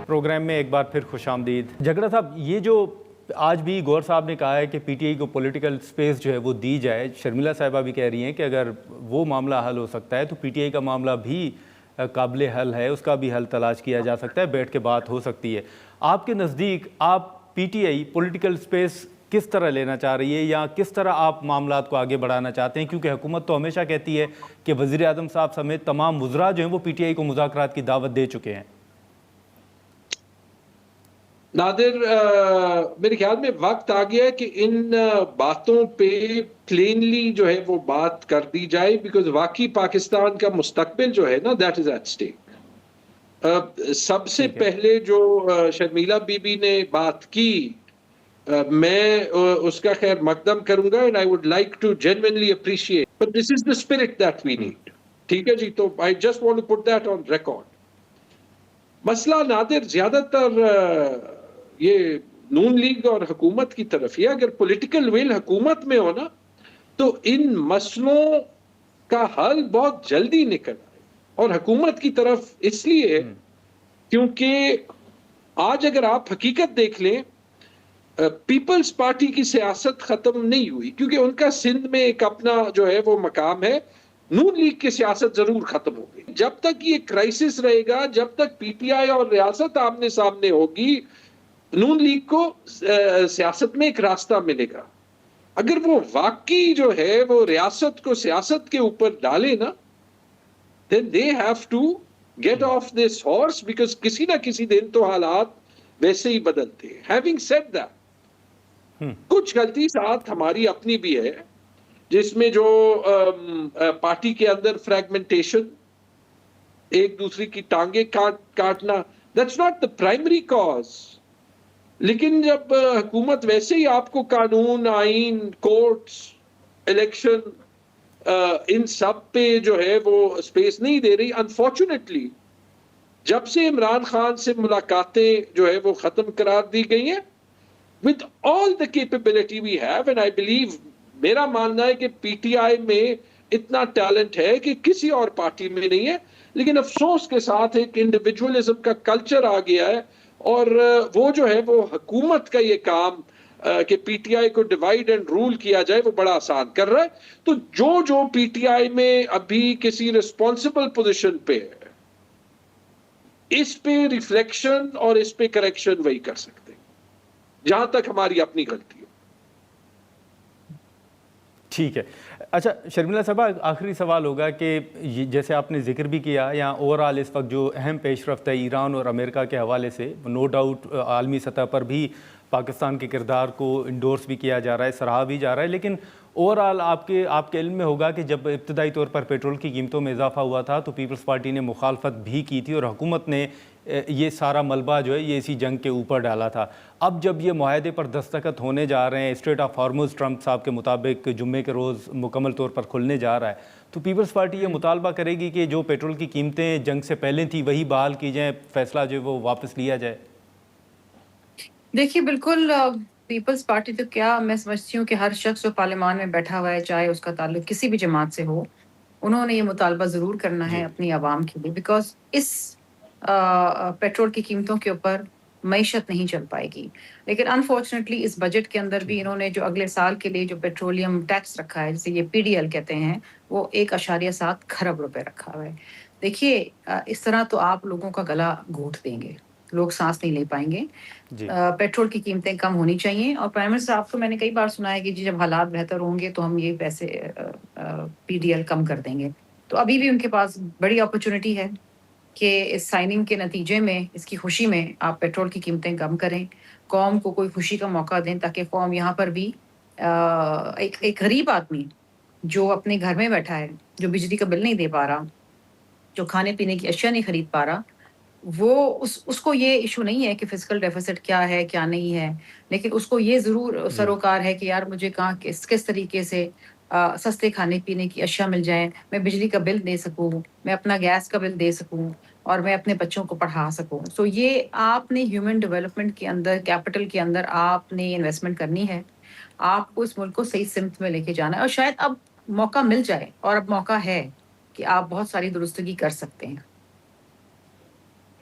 Programme میں ایک بار پھر خوش آمدید۔ جھگڑا صاحب، یہ جو آج بھی گور صاحب نے کہا ہے کہ پی ٹی آئی کو پولیٹیکل سپیس جو ہے وہ دی جائے، شرمیلا صاحبہ بھی کہہ رہی ہیں کہ اگر وہ معاملہ حل ہو سکتا ہے تو پی ٹی آئی کا معاملہ بھی قابل حل ہے، اس کا بھی حل تلاش کیا جا سکتا ہے، بیٹھ کے بات ہو سکتی ہے۔ آپ کے نزدیک آپ P T I political space کس طرح لینا چاہ رہی ہے، یا کس طرح آپ معاملات کو آگے بڑھانا چاہتے ہیں؟ کیونکہ حکومت تو ہمیشہ کہتی ہے کہ وزیر اعظم صاحب سمیت تمام وزراء جو ہیں وہ پی ٹی آئی کو مذاکرات کی دعوت دے چکے ہیں۔ نادر، میرے خیال میں وقت آ گیا ہے کہ ان باتوں پہ پلینلی جو ہے وہ بات کر دی جائے، بیکاز واقعی پاکستان کا مستقبل جو ہے نا، دیٹ از ایٹ اسٹیک۔ سب سے پہلے جو شرمیلا بی بی نے بات کی، میں اس کا خیر مقدم کروں گا، and I would like to genuinely appreciate, but this is the spirit that we need. ٹھیک ہے جی، تو I just want to put that on record. مسئلہ نادر زیادہ تر یہ نون لیگ اور حکومت کی طرف ہی، اگر پولیٹیکل ویل حکومت میں ہو نا تو ان مسئلوں کا حل بہت جلدی نکل آئے، اور حکومت کی طرف اس لیے کیونکہ آج اگر آپ حقیقت دیکھ لیں، پیپلز پارٹی کی سیاست ختم نہیں ہوئی، کیونکہ ان کا سندھ میں ایک اپنا جو ہے وہ مقام ہے۔ نون لیگ کی سیاست ضرور ختم ہو گئی۔ جب تک یہ کرائسس رہے گا، جب تک پی ٹی آئی اور ریاست آمنے سامنے ہوگی، نون لیگ کو سیاست میں ایک راستہ ملے گا۔ اگر وہ واقعی جو ہے وہ ریاست کو سیاست کے اوپر ڈالے نا، then they have to get off this horse, because کسی نہ کسی دن تو حالات ویسے ہی بدلتے ہیں۔ Having said that، کچھ غلطی ساتھ ہماری اپنی بھی ہے، جس میں جو پارٹی کے اندر فریگمنٹیشن، ایک دوسرے کی ٹانگیں کاٹنا، that's not the primary cause۔ لیکن جب حکومت ویسے ہی آپ کو قانون، آئین، کورٹس، الیکشن، ان سب پہ جو ہے وہ اسپیس نہیں دے رہی، انفارچونیٹلی جب سے عمران خان سے ملاقاتیں جو ہے وہ ختم قرار دی گئی ہیں، with all the capability we have, and I believe، میرا ماننا ہے کہ پی ٹی آئی میں اتنا ٹیلنٹ ہے کہ کسی اور پارٹی میں نہیں ہے، لیکن افسوس کے ساتھ ایک انڈیویجولزم کا کلچر آ گیا ہے، اور وہ جو ہے وہ حکومت کا یہ کام کہ پی ٹی آئی کو ڈیوائیڈ اینڈ رول کیا جائے وہ بڑا آسان کر رہا ہے۔ تو جو پی ٹی آئی میں ابھی کسی رسپانسبل پوزیشن پہ ہے، اس پہ ریفلیکشن اور اس پہ کریکشن وہی کر سکتے ہیں، جہاں تک ہماری اپنی غلطی ہے۔ ٹھیک ہے۔ اچھا شرمیلا صاحبہ، آخری سوال ہوگا کہ جیسے آپ نے ذکر بھی کیا، یا اوور آل اس وقت جو اہم پیش رفت ہے ایران اور امریکہ کے حوالے سے، نو ڈاؤٹ عالمی سطح پر بھی پاکستان کے کردار کو انڈورس بھی کیا جا رہا ہے، سراہا بھی جا رہا ہے، لیکن اوور آل آپ کے علم میں ہوگا کہ جب ابتدائی طور پر پیٹرول کی قیمتوں میں اضافہ ہوا تھا تو پیپلز پارٹی نے مخالفت بھی کی تھی، اور حکومت نے یہ سارا ملبہ جو ہے یہ اسی جنگ کے اوپر ڈالا تھا۔ اب جب یہ معاہدے پر دستخط ہونے جا رہے ہیں، اسٹریٹ آف ہارموز ٹرمپ صاحب کے مطابق جمعے کے روز مکمل طور پر کھلنے جا رہا ہے، تو پیپلز پارٹی یہ مطالبہ کرے گی کہ جو پیٹرول کی قیمتیں جنگ سے پہلے تھیں وہی بحال کی جائیں، فیصلہ جو وہ واپس لیا جائے۔ دیکھیے بالکل، پیپلز پارٹی تو کیا، میں سمجھتی ہوں کہ ہر شخص جو پارلیمان میں بیٹھا ہوا ہے، چاہے اس کا تعلق کسی بھی جماعت سے ہو، انہوں نے یہ مطالبہ ضرور کرنا ہے اپنی عوام کے لیے، بیکاز اس پیٹرول کی قیمتوں کے اوپر معیشت نہیں چل پائے گی۔ لیکن انفارچونیٹلی اس بجٹ کے اندر بھی انہوں نے جو اگلے سال کے لیے جو پیٹرولیم ٹیکس رکھا ہے، جسے یہ پی ڈی ایل کہتے ہیں، وہ 1.7 کھرب روپے رکھا ہوا ہے۔ دیکھیے اس طرح تو آپ لوگوں کا گلا گھونٹ دیں گے، لوگ سانس نہیں لے پائیں گے۔ پیٹرول کی قیمتیں کم ہونی چاہیے، اور پرائم منسٹر صاحب کو میں نے کئی بار سنا ہے کہ جی جب حالات بہتر ہوں گے تو ہم یہ پیسے پی ڈی ایل کم کر دیں گے۔ تو ابھی بھی ان کے پاس بڑی اپرچونٹی ہے کہ اس سائننگ کے نتیجے میں، اس کی خوشی میں آپ پیٹرول کی قیمتیں کم کریں، قوم کو کوئی خوشی کا موقع دیں، تاکہ قوم یہاں پر بھی ایک غریب آدمی جو اپنے گھر میں بیٹھا ہے، جو بجلی کا بل نہیں دے پا رہا، جو کھانے پینے کی اشیاء نہیں خرید پا رہا، وہ اس کو یہ ایشو نہیں ہے کہ فزیکل ڈیفیسٹ کیا ہے کیا نہیں ہے، لیکن اس کو یہ ضرور سروکار ہے کہ یار مجھے کہاں کس طریقے سے سستے کھانے پینے کی اشیاء مل جائیں، میں بجلی کا بل دے سکوں، میں اپنا گیس کا بل دے سکوں، اور میں اپنے بچوں کو پڑھا سکوں۔ سو یہ آپ نے ہیومن ڈیولپمنٹ کے اندر، کیپٹل کے اندر آپ نے انویسٹمنٹ کرنی ہے، آپ کو اس ملک کو صحیح سمت میں لے کے جانا ہے، اور شاید اب موقع مل جائے، اور اب موقع ہے کہ آپ بہت ساری درستگی کر سکتے ہیں۔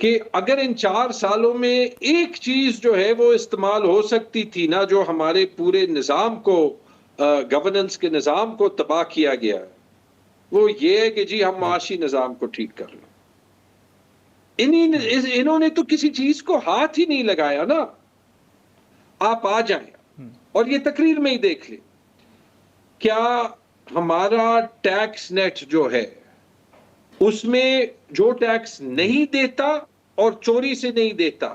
کہ اگر ان 4 سالوں میں ایک چیز جو ہے وہ استعمال ہو سکتی تھی نا، جو ہمارے پورے نظام کو گورننس کے نظام کو تباہ کیا گیا ہے، وہ یہ ہے کہ جی ہم معاشی نظام کو ٹھیک کر لیں. انہوں نے تو کسی چیز کو ہاتھ ہی نہیں لگایا نا. آپ آ جائیں اور یہ تقریر میں ہی دیکھ لیں، کیا ہمارا ٹیکس نیٹ جو ہے اس میں جو ٹیکس نہیں دیتا اور چوری سے نہیں دیتا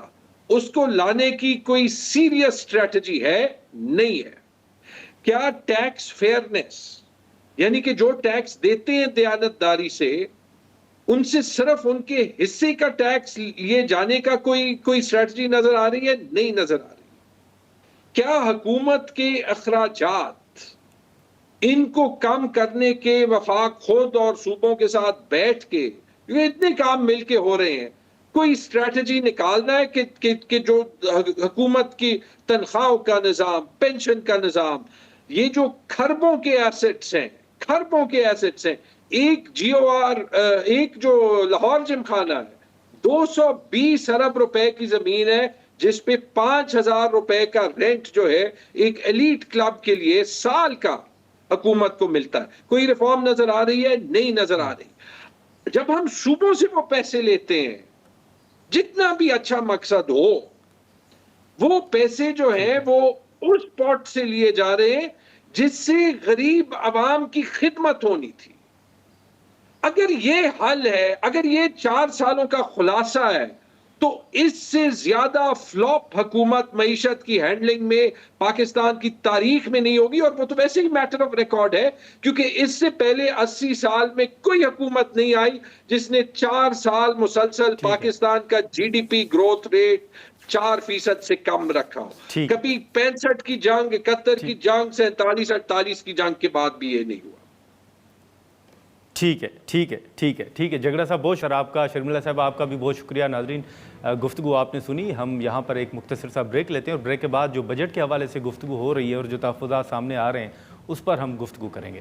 اس کو لانے کی کوئی سیریس اسٹریٹجی ہے؟ نہیں ہے. کیا ٹیکس فیئرنیس، یعنی کہ جو ٹیکس دیتے ہیں دیانت داری سے، ان سے صرف ان کے حصے کا ٹیکس لیے جانے کا کوئی اسٹریٹجی نظر آ رہی ہے؟ نہیں نظر آ رہی. کیا حکومت کے اخراجات ان کو کم کرنے کے وفاق خود اور صوبوں کے ساتھ بیٹھ کے، یہ اتنے کام مل کے ہو رہے ہیں، کوئی اسٹریٹجی نکالنا ہے کہ جو حکومت کی تنخواہوں کا نظام، پینشن کا نظام، یہ جو کھربوں کے ایسٹس ہیں، ایک جی او آر، ایک جو لاہور جم خانہ ہے 220 ارب روپے کی زمین ہے، جس پہ 5,000 روپے کا رینٹ جو ہے ایک ایلیٹ کلب کے لیے سال کا حکومت کو ملتا ہے. کوئی ریفارم نظر آ رہی ہے؟ نہیں نظر آ رہی. جب ہم صوبوں سے وہ پیسے لیتے ہیں، جتنا بھی اچھا مقصد ہو، وہ پیسے جو ہیں وہ اس پاٹ سے لیے جا رہے ہیں جس سے غریب عوام کی خدمت ہونی تھی. اگر یہ حل ہے، اگر یہ 4 سالوں کا خلاصہ ہے، تو اس سے زیادہ فلاپ حکومت معیشت کی ہینڈلنگ میں پاکستان کی تاریخ میں نہیں ہوگی. اور وہ تو ویسے ہی میٹر آف ریکارڈ ہے، کیونکہ اس سے پہلے 80 سال میں کوئی حکومت نہیں آئی جس نے 4 سال مسلسل پاکستان کا G D P growth rate 4% سے کم رکھا ہو. کبھی 65 کی جنگ، 71 کی جنگ، 47 48 کی جنگ کے بعد بھی یہ نہیں ہوا. ٹھیک ہے جھگڑا صاحب، بہت آپ کا، شرمیلا صاحب آپ کا بھی بہت شکریہ. ناظرین، گفتگو آپ نے سنی. ہم یہاں پر ایک مختصر سا بریک لیتے ہیں اور بریک کے بعد جو بجٹ کے حوالے سے گفتگو ہو رہی ہے اور جو تحفظات سامنے آ رہے ہیں اس پر ہم گفتگو کریں گے.